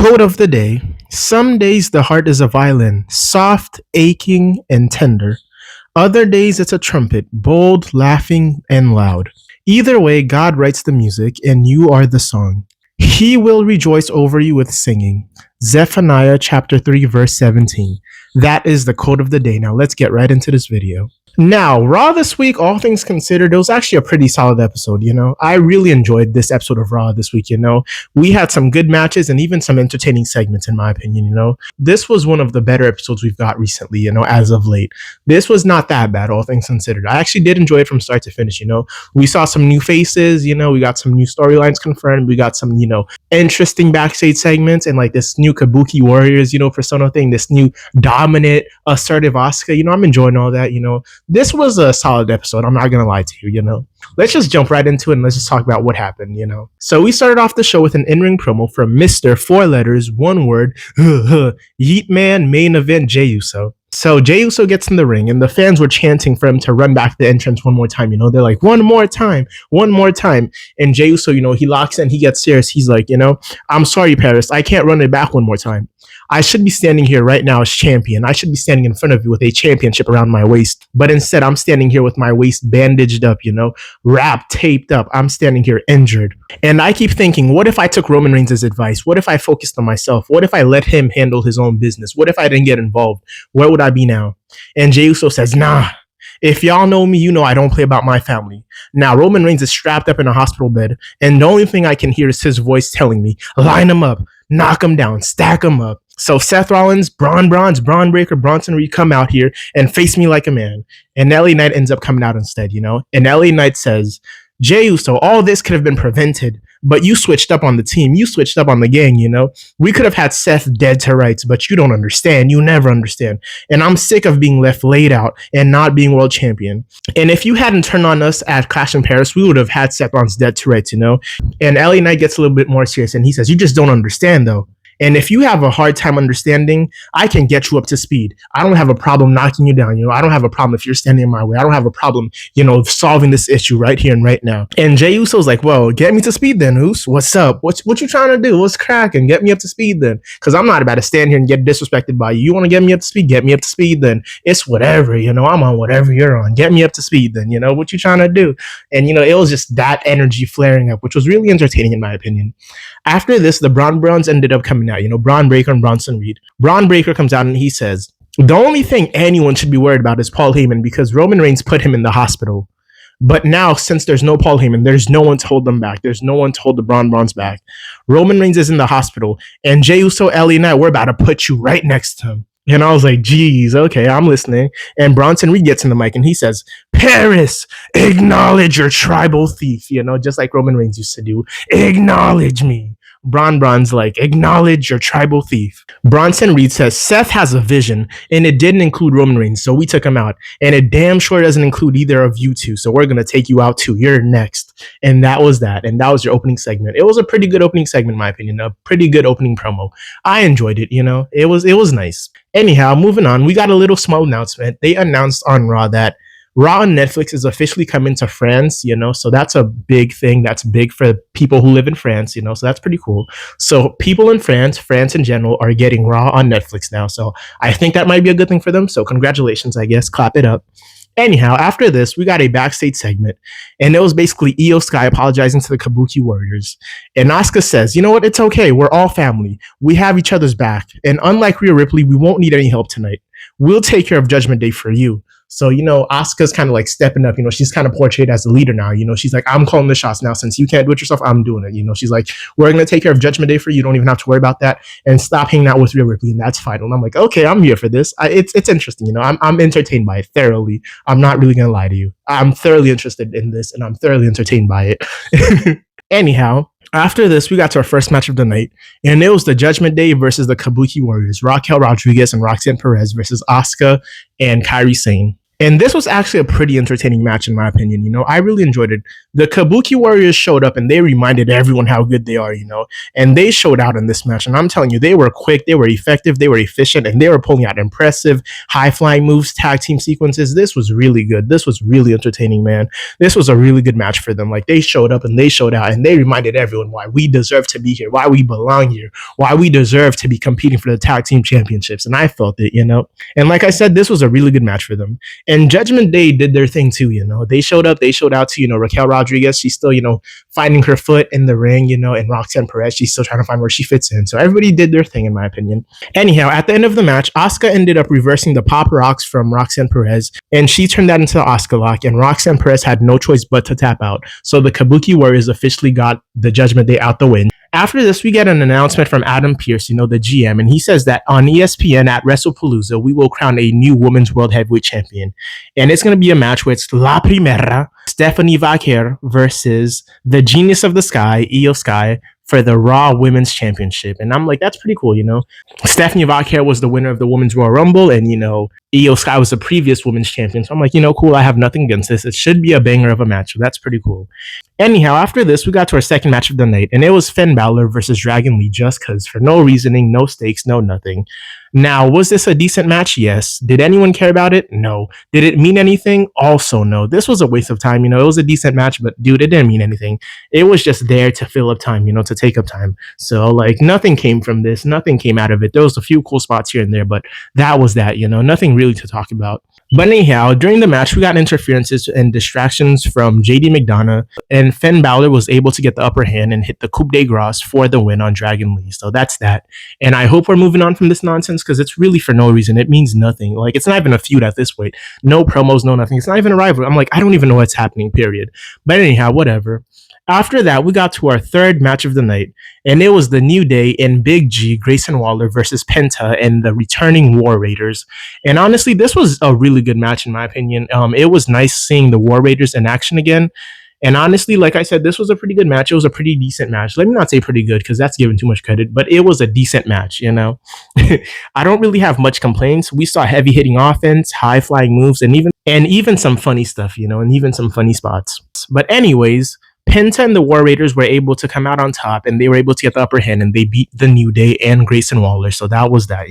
Quote of the day: some days the heart is a violin, soft, aching, and tender. Other days it's a trumpet, bold, laughing, and loud. Either way, God writes the music, and you are the song. He will rejoice over you with singing. Zephaniah chapter 3, verse 17. That is the quote of the day. Now let's get right into this video. Now, Raw this week, all things considered, it was actually a pretty solid episode, I really enjoyed this episode of Raw this week, We had some good matches and even some entertaining segments, in my opinion. This was one of the better episodes we've got recently, as of late. This was not that bad, all things considered. I actually did enjoy it from start to finish, We saw some new faces, we got some new storylines confirmed. We got some, interesting backstage segments and like this new Kabuki Warriors, persona thing, this new dominant, assertive Asuka. I'm enjoying all that, This was a solid episode. I'm not going to lie to you, Let's just jump right into it and let's just talk about what happened, So we started off the show with an in-ring promo from Mr. Four Letters, One Word, Yeet Man, Main Event Jey Uso. So Jey Uso gets in the ring and the fans were chanting for him to run back the entrance one more time, They're like, one more time. And Jey Uso, he locks in, he gets serious. He's like, I'm sorry, Paris, I can't run it back one more time. I should be standing here right now as champion. I should be standing in front of you with a championship around my waist. But instead, I'm standing here with my waist bandaged up, wrapped, taped up. I'm standing here injured. And I keep thinking, what if I took Roman Reigns' advice? What if I focused on myself? What if I let him handle his own business? What if I didn't get involved? Where would I be now? And Jey Uso says, nah. If y'all know me, I don't play about my family. Now, Roman Reigns is strapped up in a hospital bed, and the only thing I can hear is his voice telling me, line him up, knock him down, stack him up. So Seth Rollins, Braun Breaker, Bronson Reed come out here and face me like a man. And LA Knight ends up coming out instead, And LA Knight says, Jey Uso, all this could have been prevented, but you switched up on the team. You switched up on the gang, We could have had Seth dead to rights, but you don't understand. You never understand. And I'm sick of being left laid out and not being world champion. And if you hadn't turned on us at Clash in Paris, we would have had Seth Rollins dead to rights, And LA Knight gets a little bit more serious and he says, you just don't understand though. And if you have a hard time understanding, I can get you up to speed. I don't have a problem knocking you down. I don't have a problem if you're standing in my way. I don't have a problem, solving this issue right here and right now. And Jey Uso's like, well, get me to speed then, Us. What's up? What you trying to do? What's cracking? Get me up to speed then. Because I'm not about to stand here and get disrespected by you. You want to get me up to speed? Get me up to speed then. It's whatever, I'm on whatever you're on. Get me up to speed then, what you trying to do? And, it was just that energy flaring up, which was really entertaining in my opinion. After this, the Braun Browns ended up coming out, Braun Breaker and Bronson Reed. Braun Breaker comes out and he says, the only thing anyone should be worried about is Paul Heyman because Roman Reigns put him in the hospital. But now, since there's no Paul Heyman, there's no one to hold them back. There's no one to hold the Braun Browns back. Roman Reigns is in the hospital, and Jey Uso, LA Knight, we're about to put you right next to him. And I was like, geez, okay, I'm listening. And Bronson Reed gets in the mic and he says, Paris, acknowledge your tribal thief, just like Roman Reigns used to do. Acknowledge me. Braun's like, acknowledge your tribal thief. Bronson Reed says, Seth has a vision, and it didn't include Roman Reigns, so we took him out. And it damn sure doesn't include either of you two, so we're going to take you out too. You're next. And that was that. And that was your opening segment. It was a pretty good opening segment, in my opinion. A pretty good opening promo. I enjoyed it, It was nice. Anyhow, moving on, we got a little small announcement. They announced on Raw that Raw on Netflix is officially coming to France, so that's a big thing. That's big for people who live in France, so that's pretty cool. So people in France in general, are getting Raw on Netflix now. So I think that might be a good thing for them. So congratulations, I guess. Clap it up. Anyhow, after this, we got a backstage segment, and it was basically Io Sky apologizing to the Kabuki Warriors. And Asuka says, you know what? It's okay. We're all family. We have each other's back. And unlike Rhea Ripley, we won't need any help tonight. We'll take care of Judgment Day for you. So, Asuka's kind of like stepping up, she's kind of portrayed as a leader now, she's like, I'm calling the shots now. Since you can't do it yourself, I'm doing it. She's like, we're going to take care of Judgment Day for you. You don't even have to worry about that, and stop hanging out with Rhea Ripley. And that's fine. And I'm like, okay, I'm here for this. It's interesting. I'm entertained by it thoroughly. I'm not really going to lie to you. I'm thoroughly interested in this, and I'm thoroughly entertained by it. Anyhow, after this, we got to our first match of the night, and it was the Judgment Day versus the Kabuki Warriors, Raquel Rodriguez and Roxanne Perez versus Asuka and Kairi Sane. And this was actually a pretty entertaining match, in my opinion. I really enjoyed it. The Kabuki Warriors showed up and they reminded everyone how good they are, and they showed out in this match. And I'm telling you, they were quick, they were effective, they were efficient, and they were pulling out impressive high flying moves, tag team sequences. This was really good. This was really entertaining, man. This was a really good match for them. Like, they showed up and they showed out and they reminded everyone why we deserve to be here, why we belong here, why we deserve to be competing for the tag team championships. And I felt it. And like I said, this was a really good match for them. And Judgment Day did their thing too. They showed up, they showed out to, Raquel Rodriguez. She's still, finding her foot in the ring, and Roxanne Perez, she's still trying to find where she fits in. So everybody did their thing, in my opinion. Anyhow, at the end of the match, Asuka ended up reversing the pop rocks from Roxanne Perez, and she turned that into the Asuka lock, and Roxanne Perez had no choice but to tap out. So the Kabuki Warriors officially got the Judgment Day out the win. After this, we get an announcement from Adam Pearce, the GM, and he says that on ESPN at WrestlePalooza, we will crown a new Women's World Heavyweight Champion. And it's going to be a match where it's La Primera, Stephanie Vaquer versus the Genius of the Sky, Io Sky, for the Raw Women's Championship. And I'm like, that's pretty cool. Stephanie Vaquer was the winner of the Women's Royal Rumble, and, Io Sky was the previous women's champion. So I'm like, cool, I have nothing against this. It should be a banger of a match. So that's pretty cool. Anyhow, after this, we got to our second match of the night, and it was Finn Balor versus Dragon Lee, just because, for no reasoning, no stakes, no nothing. Now, was this a decent match? Yes. Did anyone care about it? No. Did it mean anything? Also, no. This was a waste of time. It was a decent match, but dude, it didn't mean anything. It was just there to fill up time, to take up time. So, like, nothing came from this. Nothing came out of it. There was a few cool spots here and there, but that was that, nothing really to talk about. But anyhow, during the match, we got interferences and distractions from JD McDonough, and Finn Balor was able to get the upper hand and hit the coup de grace for the win on Dragon Lee. So that's that. And I hope we're moving on from this nonsense, because it's really for no reason. It means nothing. Like, it's not even a feud at this point. No promos, no nothing. It's not even a rivalry. I'm like, I don't even know what's happening, period. But anyhow, whatever. After that, we got to our third match of the night, and it was the New Day and Big G, Grayson Waller versus Penta and the returning War Raiders. And honestly, this was a really good match, in my opinion. It was nice seeing the War Raiders in action again. And honestly, like I said, this was a pretty good match. It was a pretty decent match. Let me not say pretty good, because that's giving too much credit, but it was a decent match, I don't really have much complaints. We saw heavy hitting offense, high flying moves, and even some funny stuff, and even some funny spots. But anyways, Penta and the War Raiders were able to come out on top, and they were able to get the upper hand, and they beat the New Day and Grayson Waller. So that was that.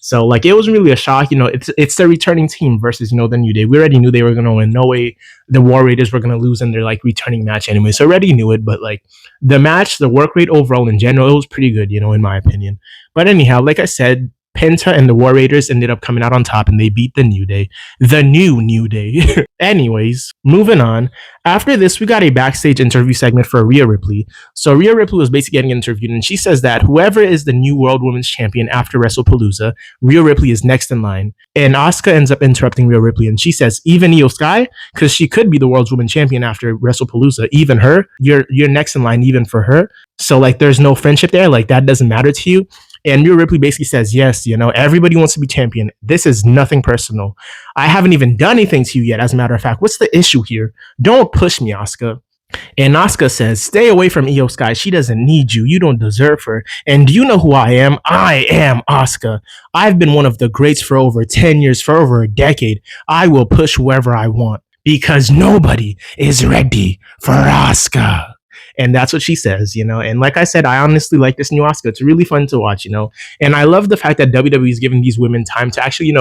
So, like, it wasn't really a shock. It's the returning team versus, the New Day. We already knew they were going to win. No way the War Raiders were going to lose in their, like, returning match anyway. So already knew it, but, like, the match, the work rate overall in general, it was pretty good, in my opinion. But anyhow, like I said, Penta and the War Raiders ended up coming out on top, and they beat the New Day. The New Day. Anyways, moving on. After this, we got a backstage interview segment for Rhea Ripley. So Rhea Ripley was basically getting interviewed, and she says that whoever is the new World Women's Champion after WrestlePalooza, Rhea Ripley is next in line. And Asuka ends up interrupting Rhea Ripley, and she says, even Io Sky, because she could be the World's Women's Champion after WrestlePalooza, even her, you're next in line even for her. So, like, there's no friendship there. Like, that doesn't matter to you. And Rhea Ripley basically says, yes, everybody wants to be champion. This is nothing personal. I haven't even done anything to you yet, as a matter of fact. What's the issue here? Don't push me, Asuka. And Asuka says, stay away from Io Sky. She doesn't need you. You don't deserve her. And do you know who I am? I am Asuka. I've been one of the greats for over 10 years, for over a decade. I will push whoever I want, because nobody is ready for Asuka. And that's what she says, And like I said, I honestly like this new Asuka. It's really fun to watch, And I love the fact that WWE is giving these women time to actually,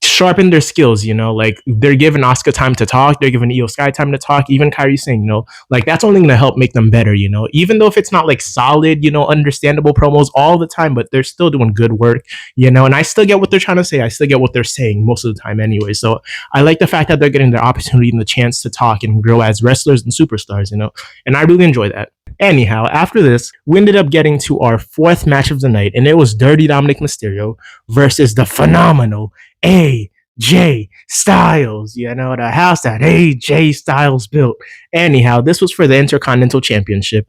sharpen their skills, like they're giving Asuka time to talk, they're giving Io Sky time to talk, even Kairi Singh, like that's only going to help make them better, even though if it's not like solid, understandable promos all the time, but they're still doing good work, and I still get what they're trying to say. I still get what they're saying most of the time anyway. So I like the fact that they're getting the opportunity and the chance to talk and grow as wrestlers and superstars, and I really enjoy that. Anyhow, after this, we ended up getting to our fourth match of the night, and it was Dirty Dominic Mysterio versus the phenomenal AJ Styles, the house that AJ Styles built. Anyhow, this was for the Intercontinental Championship.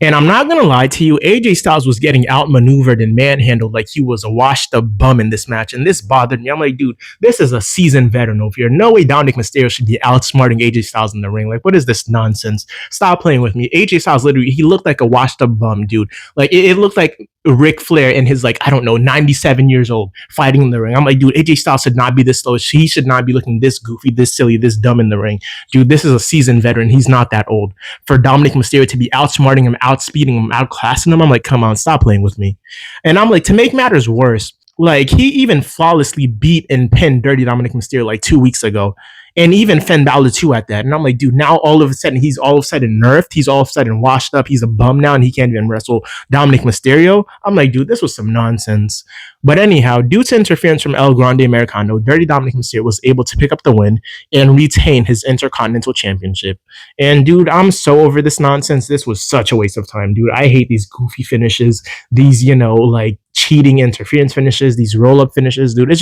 And I'm not going to lie to you, AJ Styles was getting outmaneuvered and manhandled like he was a washed up bum in this match. And this bothered me. I'm like, dude, this is a seasoned veteran over here. No way Dominic Mysterio should be outsmarting AJ Styles in the ring. Like, what is this nonsense? Stop playing with me. AJ Styles literally, he looked like a washed up bum, dude. Like, it looked like Ric Flair in his, like, I don't know, 97 years old fighting in the ring. I'm like, dude, AJ Styles should not be this slow. He should not be looking this goofy, this silly, this dumb in the ring. Dude, this is a seasoned veteran. He's not that old. For Dominic Mysterio to be outsmarting him, outspeeding him, outclassing him, I'm like, come on, stop playing with me. And I'm like, to make matters worse, like, he even flawlessly beat and pinned Dirty Dominic Mysterio like 2 weeks ago. And even Finn Balor too at that. And I'm like, dude, now all of a sudden he's all of a sudden nerfed. He's all of a sudden washed up. He's a bum now and he can't even wrestle Dominic Mysterio. I'm like, dude, this was some nonsense. But anyhow, due to interference from El Grande Americano, Dirty Dominic Mysterio was able to pick up the win and retain his Intercontinental Championship. And dude, I'm so over this nonsense. This was such a waste of time, dude. I hate these goofy finishes, these, like cheating interference finishes, these roll-up finishes, dude. I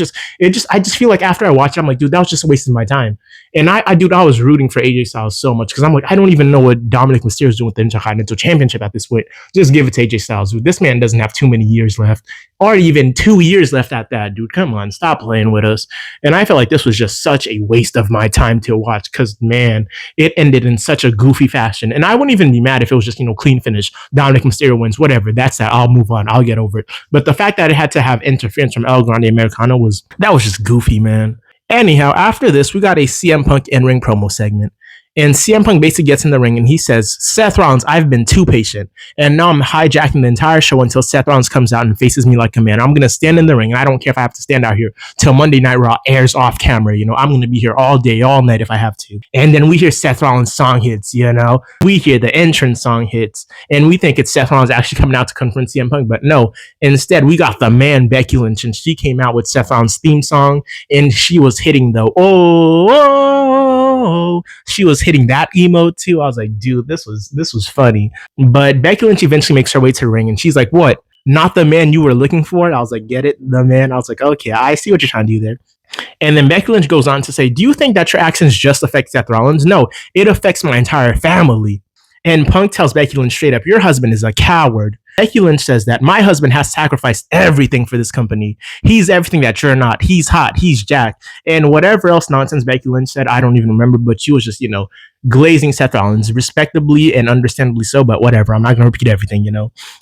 just feel like after I watch it, I'm like, dude, that was just a waste of my time. And I was rooting for AJ Styles so much because I'm like, I don't even know what Dominic Mysterio is doing with the Intercontinental Championship at this point. Just give it to AJ Styles, dude. This man doesn't have too many years left, or even 2 years left at that, dude. Come on, stop playing with us. And I felt like this was just such a waste of my time to watch because, man, it ended in such a goofy fashion. And I wouldn't even be mad if it was just, clean finish. Dominic Mysterio wins, whatever. That's that. I'll move on. I'll get over it. But the fact that it had to have interference from El Grande Americano was just goofy, man. Anyhow, after this, we got a CM Punk in-ring promo segment. And CM Punk basically gets in the ring and he says, Seth Rollins, I've been too patient. And now I'm hijacking the entire show until Seth Rollins comes out and faces me like a man. I'm going to stand in the ring. And I don't care if I have to stand out here till Monday Night Raw airs off camera. I'm going to be here all day, all night if I have to. And then we hear Seth Rollins' song hits, We hear the entrance song hits. And we think it's Seth Rollins actually coming out to confront CM Punk. But no, instead we got the man Becky Lynch. And she came out with Seth Rollins' theme song. And she was hitting the, she was hitting that emote too. I was like, dude, this was funny. But Becky Lynch eventually makes her way to the ring and she's like, what? Not the man you were looking for? I was like, get it? The man? I was like, okay, I see what you're trying to do there. And then Becky Lynch goes on to say, do you think that your actions just affect Seth Rollins? No, it affects my entire family. And Punk tells Becky Lynch straight up, your husband is a coward. Becky Lynch says that my husband has sacrificed everything for this company. He's everything that you're not. He's hot. He's jacked. And whatever else nonsense Becky Lynch said, I don't even remember, but she was just, glazing Seth Rollins, respectably and understandably so, but whatever. I'm not going to repeat everything,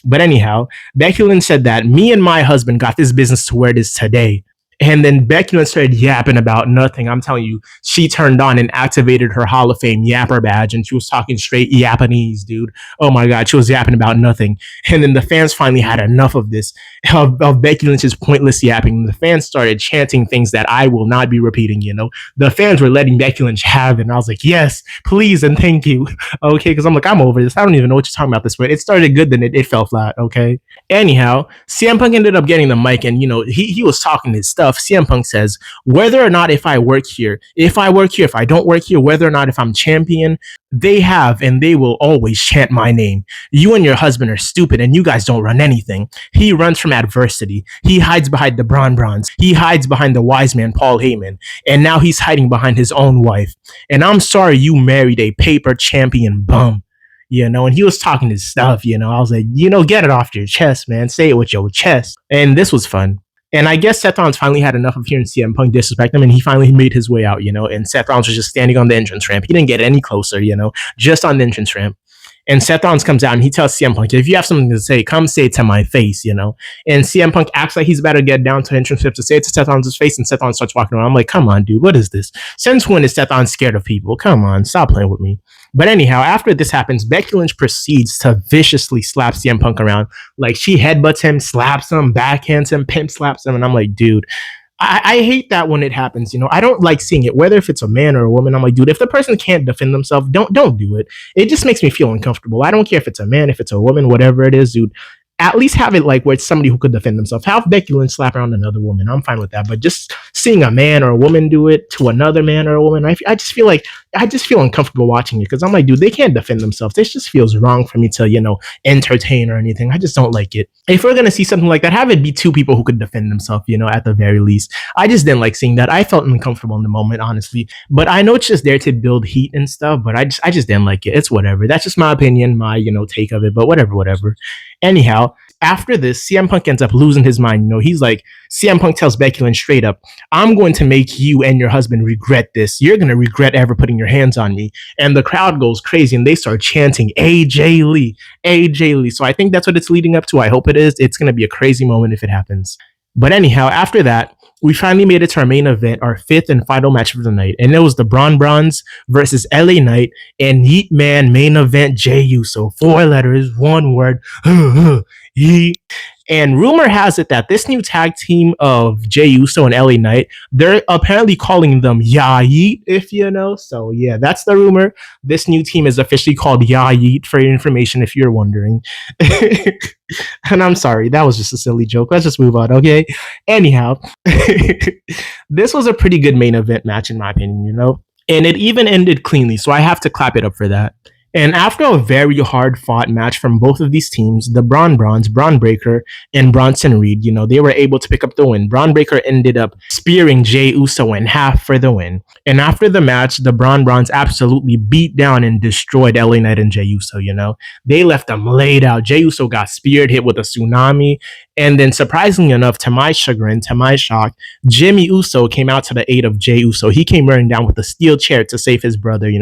But anyhow, Becky Lynch said that me and my husband got this business to where it is today. And then Becky Lynch started yapping about nothing. I'm telling you, she turned on and activated her Hall of Fame yapper badge, and she was talking straight Japanese, dude. Oh my God, she was yapping about nothing. And then the fans finally had enough of this, of Becky Lynch's pointless yapping. The fans started chanting things that I will not be repeating, The fans were letting Becky Lynch have it, and I was like, yes, please and thank you. Okay, because I'm like, I'm over this. I don't even know what you're talking about this way. It started good, then it fell flat, okay? Anyhow, CM Punk ended up getting the mic, and, he was talking his stuff. CM Punk says, whether or not if I work here, if I don't work here, whether or not if I'm champion, they have and they will always chant my name. You and your husband are stupid and you guys don't run anything. He runs from adversity. He hides behind the Bron Brons. He hides behind the wise man, Paul Heyman. And now he's hiding behind his own wife. And I'm sorry you married a paper champion bum. And he was talking his stuff, I was like, get it off your chest, man. Say it with your chest. And this was fun. And I guess Seth Rollins finally had enough of hearing CM Punk disrespect him, and he finally made his way out, and Seth Rollins was just standing on the entrance ramp. He didn't get any closer, just on the entrance ramp. And Seth Rollins comes out and he tells CM Punk, if you have something to say, come say it to my face, And CM Punk acts like he's about to get down to the entrance ramp to say it to Seth Rollins' face, and Seth Rollins starts walking around. I'm like, come on, dude, what is this? Since when is Seth Rollins scared of people? Come on, stop playing with me. But anyhow, after this happens, Becky Lynch proceeds to viciously slap CM Punk around. Like, she headbutts him, slaps him, backhands him, pimp slaps him. And I'm like, dude, I hate that when it happens. I don't like seeing it, whether if it's a man or a woman. I'm like, dude, if the person can't defend themselves, don't do it. It just makes me feel uncomfortable. I don't care if it's a man, if it's a woman, whatever it is, dude. At least have it like where it's somebody who could defend themselves. Have Becky Lynch slap around another woman. I'm fine with that. But just seeing a man or a woman do it to another man or a woman, I just feel uncomfortable watching it because I'm like, dude, they can't defend themselves. This just feels wrong for me to, entertain or anything. I just don't like it. If we're going to see something like that, have it be two people who could defend themselves, at the very least. I just didn't like seeing that. I felt uncomfortable in the moment, honestly. But I know it's just there to build heat and stuff, but I just didn't like it. It's whatever. That's just my opinion, my, take of it, but whatever. Anyhow, After this, CM Punk ends up losing his mind. He's like, CM Punk tells Becky Lynch straight up, I'm going to make you and your husband regret this. You're going to regret ever putting your hands on me. And the crowd goes crazy and they start chanting, AJ Lee, AJ Lee. So I think that's what it's leading up to. I hope it is. It's going to be a crazy moment if it happens. But anyhow, after that, we finally made it to our main event, our fifth and final match of the night. And it was the Bron Bronze versus LA Knight and Yeet Man main event Jey Uso. 4 letters, 1 word. Yeet. And rumor has it that this new tag team of Jey Uso and LA Knight, they're apparently calling them Ya Yeet, if you know. So yeah, that's the rumor. This new team is officially called Ya Yeet, for your information, if you're wondering. And I'm sorry, that was just a silly joke. Let's just move on, okay? Anyhow, this was a pretty good main event match, in my opinion. And it even ended cleanly, so I have to clap it up for that. And after a very hard fought match from both of these teams, the Braun Breaker, and Bronson Reed, they were able to pick up the win. Braun Breaker ended up spearing Jey Uso in half for the win. And after the match, the Bronze absolutely beat down and destroyed LA Knight and Jey Uso, They left them laid out. Jey Uso got speared, hit with a tsunami. And then surprisingly enough, to my chagrin, to my shock, Jimmy Uso came out to the aid of Jey Uso. He came running down with a steel chair to save his brother,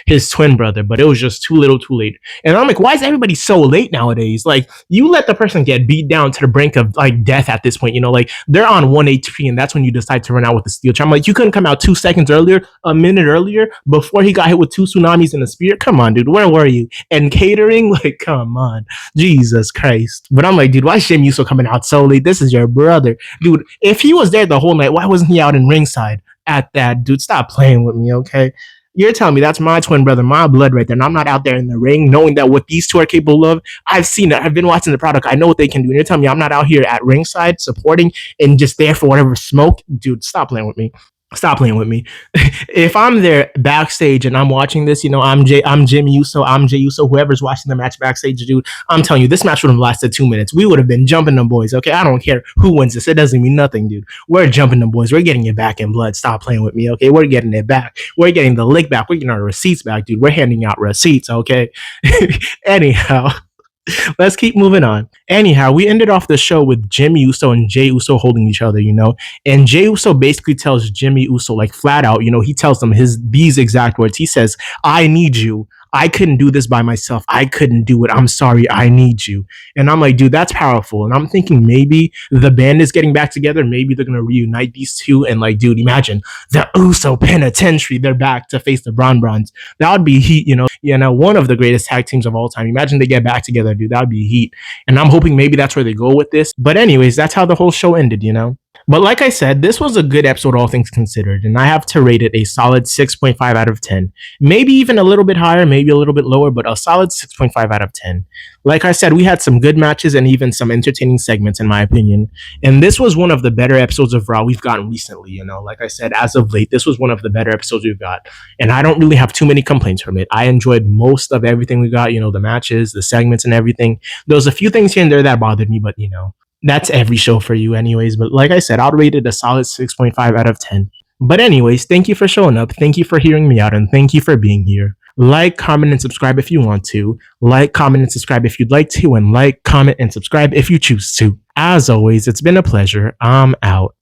his twin brother, but it was just too little too late. And I'm like, why is everybody so late nowadays? Like, you let the person get beat down to the brink of like death at this point, like they're on 1 HP and that's when you decide to run out with the steel chair. I'm like, you couldn't come out 2 seconds earlier, a minute earlier, before he got hit with 2 tsunamis and a spear? Come on, dude, where were you? And catering? Like, come on. Jesus Christ. But I'm like, dude, why is Jimmy Uso coming out so late? This is your brother. Dude, if he was there the whole night, why wasn't he out in ringside at that? Dude, stop playing with me, okay? You're telling me that's my twin brother, my blood right there, and I'm not out there in the ring knowing that what these two are capable of? I've seen it. I've been watching the product. I know what they can do. And you're telling me I'm not out here at ringside supporting and just there for whatever smoke? Dude, stop playing with me. Stop playing with me. If I'm there backstage and I'm watching this, I'm Jimmy Uso, I'm Jey Uso, whoever's watching the match backstage, dude, I'm telling you, this match would have lasted 2 minutes. We would have been jumping them boys, okay? I don't care who wins this. It doesn't mean nothing, dude. We're jumping them boys. We're getting it back in blood. Stop playing with me, okay? We're getting it back. We're getting the lick back. We're getting our receipts back, dude. We're handing out receipts, okay? Anyhow. Let's keep moving on. Anyhow, we ended off the show with Jimmy Uso and Jey Uso holding each other, And Jey Uso basically tells Jimmy Uso, like flat out, he tells them these exact words. He says, I need you. I couldn't do this by myself. I couldn't do it. I'm sorry. I need you. And I'm like, dude, that's powerful. And I'm thinking maybe the band is getting back together. Maybe they're going to reunite these two. And like, dude, imagine the Uso Penitentiary. They're back to face the Bronze. That would be heat, one of the greatest tag teams of all time. Imagine they get back together, dude. That would be heat. And I'm hoping maybe that's where they go with this. But anyways, that's how the whole show ended, But like I said, this was a good episode, all things considered, and I have to rate it a solid 6.5 out of 10. Maybe even a little bit higher, maybe a little bit lower, but a solid 6.5 out of 10. Like I said, we had some good matches and even some entertaining segments, in my opinion. And this was one of the better episodes of Raw we've gotten recently, Like I said, as of late, this was one of the better episodes we've got. And I don't really have too many complaints from it. I enjoyed most of everything we got, the matches, the segments, and everything. There was a few things here and there that bothered me, but, that's every show for you anyways. But like I said, I'll rate it a solid 6.5 out of 10. But anyways, thank you for showing up. Thank you for hearing me out. And thank you for being here. Like, comment, and subscribe if you want to. Like, comment, and subscribe if you'd like to. And like, comment, and subscribe if you choose to. As always, it's been a pleasure. I'm out.